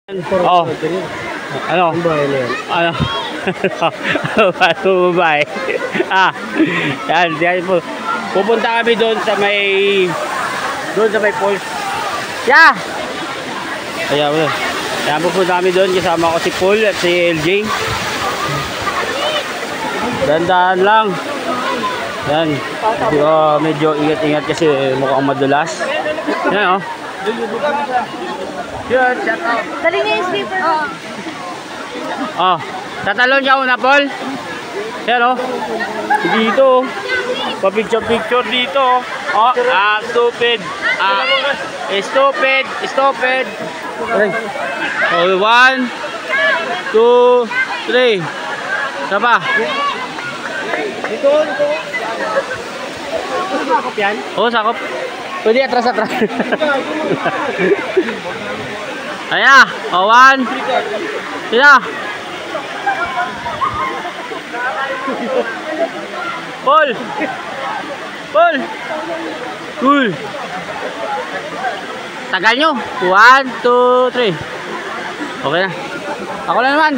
Oh. Ano? Ano? Ano babae? Yan po. Pupunta kami doon sa may falls. Yeah. Kaya pupunta kami doon kasama ko si Paul at si LJ. Dandahan lang. Yan. Medyo ingat-ingat kasi mukhang madulas. Yan oh. Yan, shout out. Dali niya yung slipper. Oh, tatalon ka una, Paul. Yan oh. Dito. Pa-picture dito. Oh, stupid. Stupid. Oh, 1, 2, 3. Sapa. Dito. Sakop yan? Oo, sakop. Pwede atras. Ayan. O, 1. Sina. Paul. Cool. Tagal nyo. 1, 2, 3. Okay na. Ako na naman.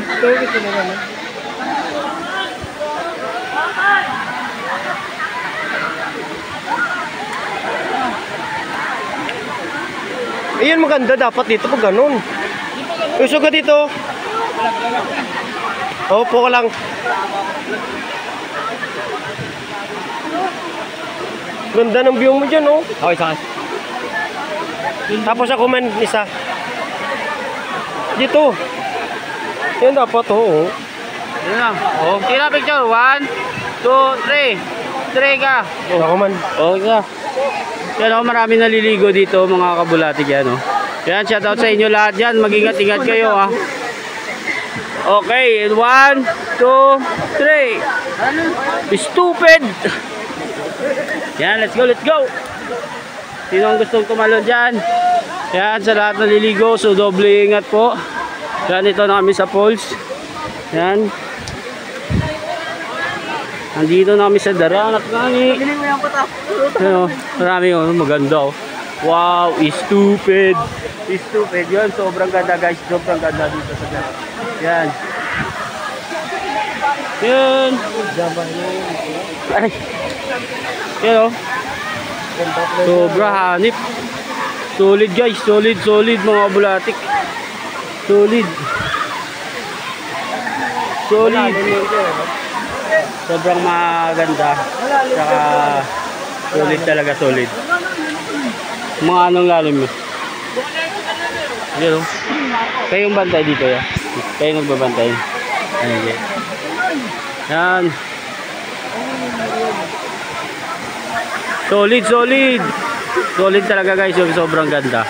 Ayan, maganda dapat dito pag ganun. Gusto ka dito? Opo ka lang. Ganda ng view mo dyan, oh. Okay, sakit. Tapos ako man isa. Dito. Yan dapat, oh. Yan na. Oh, tira picture. 1, 2, 3. 3 ka. Ako man. Okay ka. Yan o, marami naliligo dito mga kabulatig yan o. Yan, shoutout sa inyo lahat yan. Mag-ingat-ingat kayo ha. Okay, 1, 2, 3. Stupid! Yan, let's go. Sino ang gustong tumalon dyan? Yan, sa lahat naliligo. So, doble ingat po. Yan, ito na kami sa falls. Yan. Nandito na kami sa darangat kami. Ano, marami maganda oh. Wow, stupid. Yan, sobrang ganda guys. Sobrang ganda dito sa darat. Yan. Ay. Yan oh. Sobra hanip. Solid guys, solid mga bulatik. Solid. Sobrang maganda. Saka solid talaga, solid. Mga anong lalim mo? Yan o. Kayong bantay dito ya. Kayo nagbabantay. Yan. Solid. Solid talaga guys. Sobrang ganda.